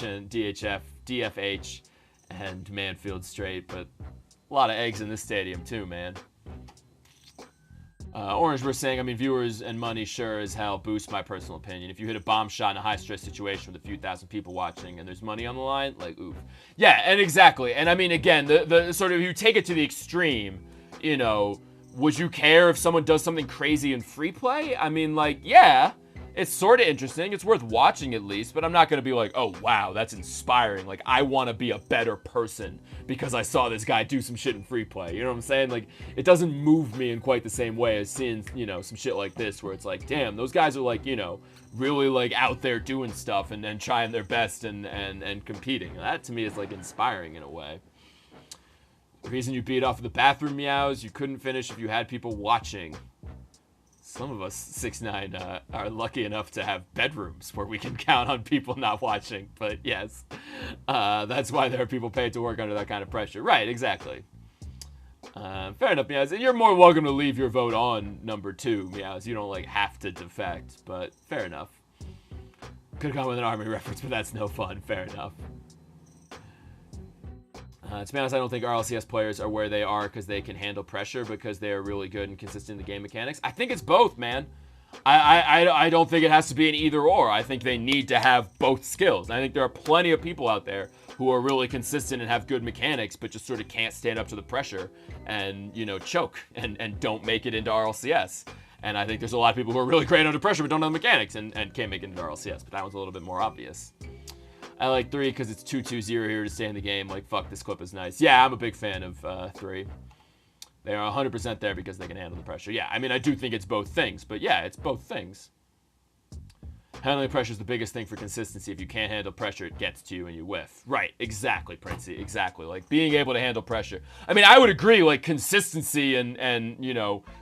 and DHF, DFH, and Manfield straight, but a lot of eggs in this stadium too, man. Orange, we're saying, viewers and money sure as hell boost my personal opinion. If you hit a bomb shot in a high-stress situation with a few thousand people watching and there's money on the line, like, oof. Yeah, and exactly. And again, the sort of, you take it to the extreme, would you care if someone does something crazy in free play? Yeah, it's sort of interesting. It's worth watching at least, but I'm not going to be like, oh, wow, that's inspiring. Like, I want to be a better person because I saw this guy do some shit in free play. You know what I'm saying? Like, it doesn't move me in quite the same way as seeing, some shit like this where it's like, damn, those guys are like, really like out there doing stuff and then trying their best and competing. That to me is like inspiring in a way. The reason you beat off the bathroom meows, you couldn't finish if you had people watching. Some of us, 6'9", are lucky enough to have bedrooms where we can count on people not watching. But yes, that's why there are people paid to work under that kind of pressure. Right, exactly. Fair enough, Meows. You're more welcome to leave your vote on number 2, Meows. You don't, have to defect, but fair enough. Could've gone with an Army reference, but that's no fun. Fair enough. To be honest, I don't think RLCS players are where they are because they can handle pressure because they are really good and consistent in the game mechanics. I think it's both, man. I don't think it has to be an either or. I think they need to have both skills. I think there are plenty of people out there who are really consistent and have good mechanics, but just sort of can't stand up to the pressure and, choke and don't make it into RLCS. And I think there's a lot of people who are really great under pressure but don't have the mechanics and can't make it into RLCS. But that one's a little bit more obvious. I like 3 because it's 2-2-0 here to stay in the game. Like, fuck, this clip is nice. Yeah, I'm a big fan of 3. They are 100% there because they can handle the pressure. Yeah, I do think it's both things. But yeah, it's both things. Handling pressure is the biggest thing for consistency. If you can't handle pressure, it gets to you and you whiff. Right, exactly, Princey, exactly. Like, being able to handle pressure. I would agree, like, consistency and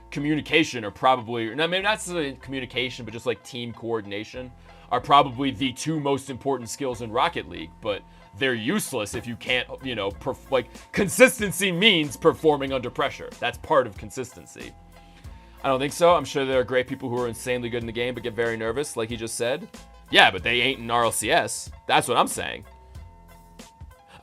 communication are probably, maybe not necessarily communication, but just, like, team coordination are probably the 2 most important skills in Rocket League, but they're useless if you can't, consistency means performing under pressure. That's part of consistency. I don't think so. I'm sure there are great people who are insanely good in the game but get very nervous, like he just said. Yeah, but they ain't in RLCS. That's what I'm saying.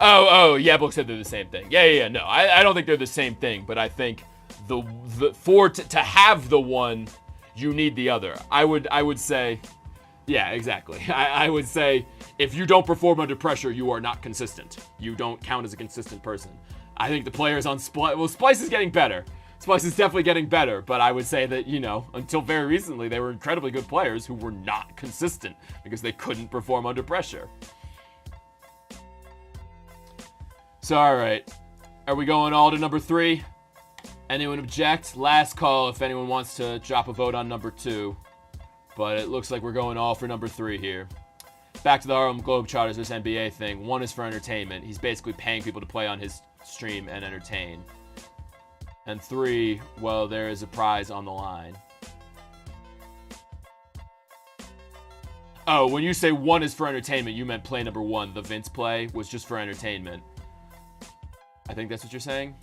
Oh, yeah, Book said they're the same thing. Yeah, no, I don't think they're the same thing, but I think to have the one, you need the other. I would say, yeah, exactly. I would say if you don't perform under pressure, you are not consistent. You don't count as a consistent person. I think the players on Splice is getting better. Splice is definitely getting better, but I would say that, until very recently, they were incredibly good players who were not consistent because they couldn't perform under pressure. So, all right. Are we going all to number 3? Anyone object? Last call if anyone wants to drop a vote on number 2. but it looks like we're going all for number 3 here. Back to the Harlem Globetrotters, this NBA thing. 1 is for entertainment. He's basically paying people to play on his stream and entertain. And 3, well, there is a prize on the line. Oh, when you say 1 is for entertainment, you meant play number 1. The Vince play was just for entertainment. I think that's what you're saying.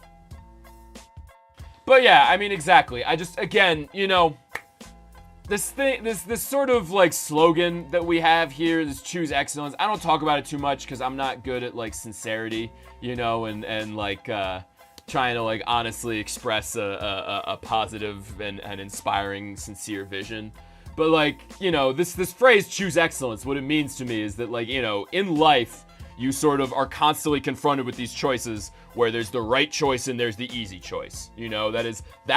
But yeah, I mean, exactly. I just, again, you know, this sort of like slogan that we have here, this choose excellence. I don't talk about it too much because I'm not good at like sincerity, you know, and like trying to like honestly express a positive and inspiring, sincere vision. But like, you know, this phrase choose excellence, what it means to me is that like, you know, in life, you sort of are constantly confronted with these choices where there's the right choice and there's the easy choice. You know, that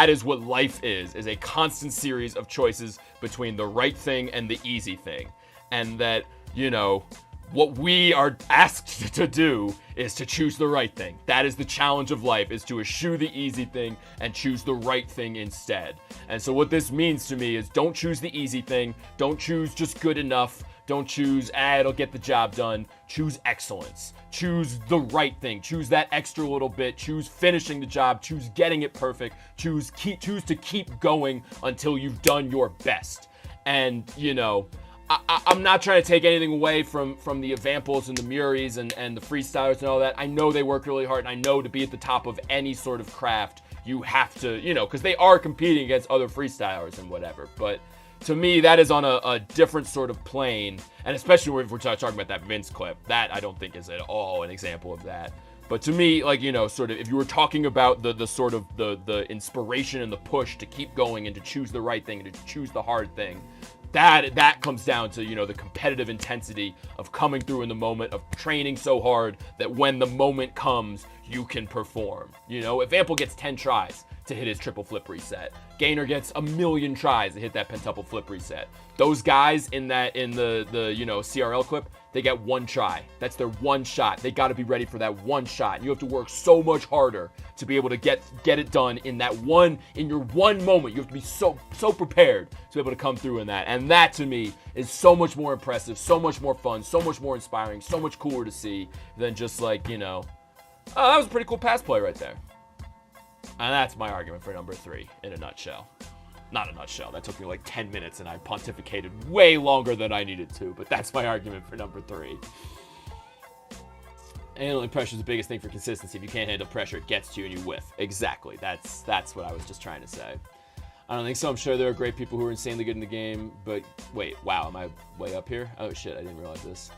is what life is a constant series of choices between the right thing and the easy thing. And that, you know, what we are asked to do is to choose the right thing. That is the challenge of life, is to eschew the easy thing and choose the right thing instead. And so what this means to me is don't choose the easy thing. Don't choose just good enough. Don't choose, it'll get the job done. Choose excellence. Choose the right thing. Choose that extra little bit. Choose finishing the job. Choose getting it perfect. Choose to keep going until you've done your best. And, you know, I'm not trying to take anything away from the Evamples and the Muries and the freestylers and all that. I know they work really hard, and I know to be at the top of any sort of craft, you have to, you know, because they are competing against other freestylers and whatever. But to me, that is on a different sort of plane, and especially if we're talking about that Vince clip, that I don't think is at all an example of that. But to me, like, you know, sort of, if you were talking about the sort of the inspiration and the push to keep going and to choose the right thing and to choose the hard thing, that comes down to, you know, the competitive intensity of coming through in the moment, of training so hard that when the moment comes, you can perform. You know, if Ample gets 10 tries to hit his triple flip reset, Gainer gets 1,000,000 tries to hit that pentuple flip reset. Those guys in the you know, CRL clip, they get 1 try. That's their 1 shot. They got to be ready for that 1 shot. You have to work so much harder to be able to get it done in your one moment. You have to be so prepared to be able to come through in that. And that to me is so much more impressive, so much more fun, so much more inspiring, so much cooler to see than just like, you know, oh, that was a pretty cool pass play right there. And that's my argument for number 3 in a nutshell. Not a nutshell. That took me like 10 minutes and I pontificated way longer than I needed to, but that's my argument for number 3. Handling pressure is the biggest thing for consistency. If you can't handle pressure, it gets to you and you whiff. Exactly. That's what I was just trying to say. I don't think so. I'm sure there are great people who are insanely good in the game, but wait, wow, am I way up here? Oh shit, I didn't realize this.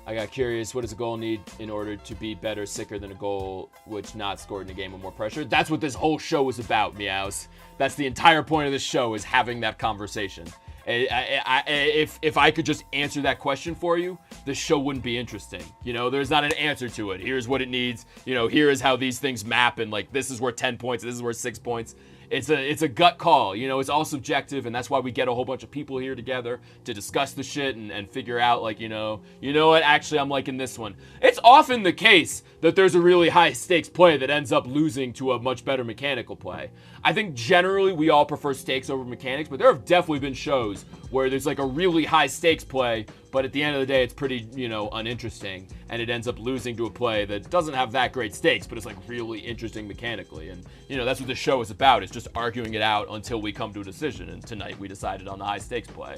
I got curious, what does a goal need in order to be better, sicker than a goal which not scored in a game with more pressure? That's what this whole show is about, Meows. That's the entire point of this show, is having that conversation. If I could just answer that question for you, the show wouldn't be interesting. You know, there's not an answer to it. Here's what it needs. You know, here is how these things map, and like this is worth 10 points, this is worth 6 points. It's a gut call, you know, it's all subjective, and that's why we get a whole bunch of people here together to discuss the shit and figure out, like, you know what, actually I'm liking this one. It's often the case that there's a really high stakes play that ends up losing to a much better mechanical play. I think generally we all prefer stakes over mechanics, but there have definitely been shows where there's like a really high stakes play, but at the end of the day it's pretty, you know, uninteresting, and it ends up losing to a play that doesn't have that great stakes, but it's like really interesting mechanically. And, you know, that's what the show is about, is just arguing it out until we come to a decision, and tonight we decided on the high stakes play.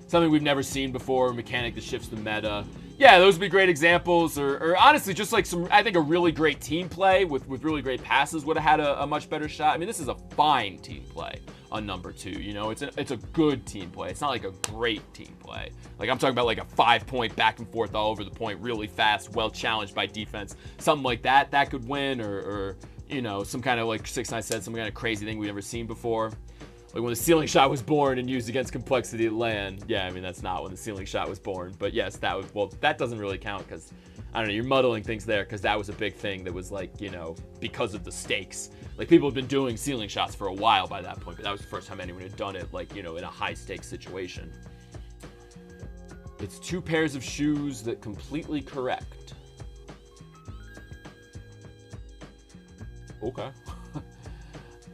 Something we've never seen before, a mechanic that shifts the meta. Yeah, those would be great examples, or honestly, just like I think a really great team play with really great passes would have had a much better shot. I mean, this is a fine team play on number 2, you know, it's a good team play. It's not like a great team play. Like, I'm talking about like a 5-point back and forth all over the point, really fast, well challenged by defense, something like that could win, or you know, some kind of, like 6ix9ine said, some kind of crazy thing we've never seen before. Like when the ceiling shot was born and used against complexity at LAN. Yeah, I mean, that's not when the ceiling shot was born. But yes, that doesn't really count because, I don't know, you're muddling things there, because that was a big thing that was like, you know, because of the stakes. Like, people have been doing ceiling shots for a while by that point, but that was the first time anyone had done it, like, you know, in a high stakes situation. It's 2 pairs of shoes that completely correct.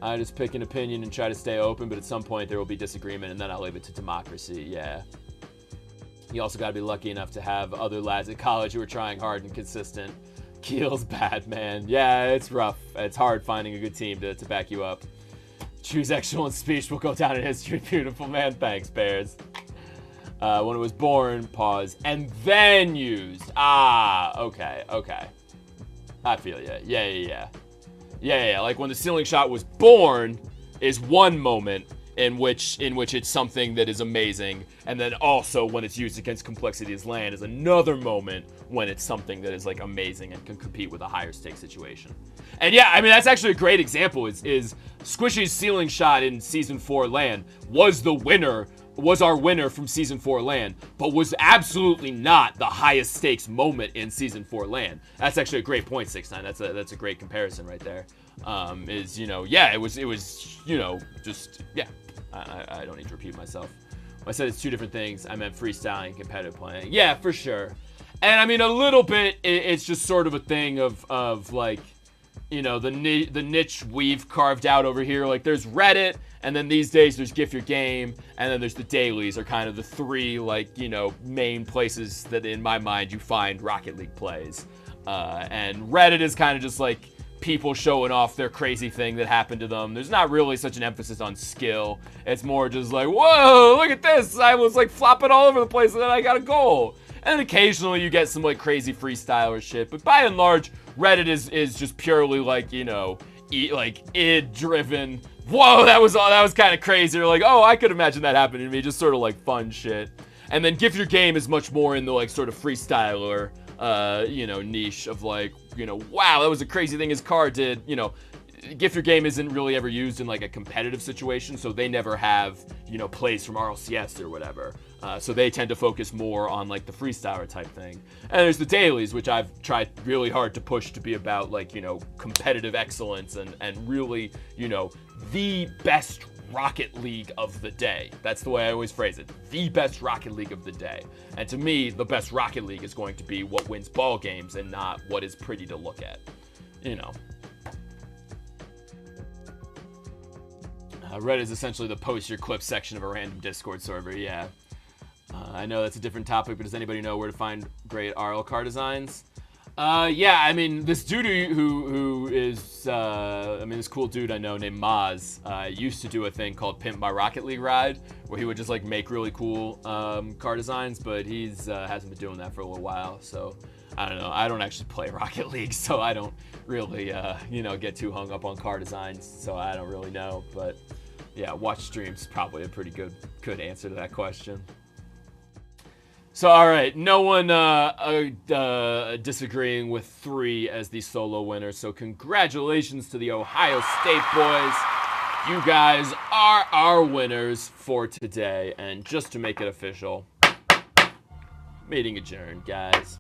I just pick an opinion and try to stay open, but at some point there will be disagreement, and then I'll leave it to democracy. Yeah. You also got to be lucky enough to have other lads at college who are trying hard and consistent. Keel's bad, man. Yeah, it's rough. It's hard finding a good team to back you up. Choose excellent speech will go down in history. Beautiful, man. Thanks, Bears. When it was born, pause, and then used. Ah, okay. I feel ya. Yeah. Like when the ceiling shot was born is one moment in which it's something that is amazing, and then also when it's used against Complexity's land is another moment when it's something that is like amazing and can compete with a higher stake situation. And yeah, I mean that's actually a great example. Is Squishy's ceiling shot in Season 4 LAN was our winner from Season 4 LAN, but was absolutely not the highest stakes moment in Season 4 LAN. That's actually a great point, 6ix9ine. That's a great comparison right there. It was I don't need to repeat myself. When I said it's two different things, I meant freestyling and competitive playing. Yeah, for sure. And I mean, a little bit, it's just sort of a thing of like, you know, the niche we've carved out over here. Like, there's Reddit, and then these days there's GIF Your Game, and then there's the dailies are kind of the three, like, you know, main places that in my mind you find Rocket League plays. And Reddit is kind of just like people showing off their crazy thing that happened to them. There's not really such an emphasis on skill. It's more just like, whoa, look at this. I was like flopping all over the place and then I got a goal. And occasionally you get some like crazy freestyler shit. But by and large, Reddit is just purely like, you know, id driven. Whoa, that was kind of crazy. Or like, oh, I could imagine that happening to me. Just sort of like fun shit. And then GIF Your Game is much more in the like sort of freestyler you know, niche of like, you know, wow, that was a crazy thing his car did. You know, GIF Your Game isn't really ever used in like a competitive situation, so they never have, you know, plays from RLCS or whatever. So they tend to focus more on like the freestyler type thing. And there's the dailies, which I've tried really hard to push to be about like, you know, competitive excellence and really, you know, the best Rocket League of the day. That's the way I always phrase it. The best Rocket League of the day. And to me, the best Rocket League is going to be what wins ball games and not what is pretty to look at. You know. Reddit is essentially the post your clip section of a random Discord server. Yeah. I know that's a different topic, but does anybody know where to find great RL car designs? Yeah, I mean, this dude who is, this cool dude I know named Maz, used to do a thing called Pimp My Rocket League Ride, where he would just, like, make really cool, car designs, but he's, hasn't been doing that for a little while, so, I don't know. I don't actually play Rocket League, so I don't really, you know, get too hung up on car designs, so I don't really know, but, yeah, watch streams is probably a pretty good answer to that question. So, all right, no one disagreeing with 3 as the solo winner. So, congratulations to the Ohio State boys. You guys are our winners for today. And just to make it official, meeting adjourned, guys.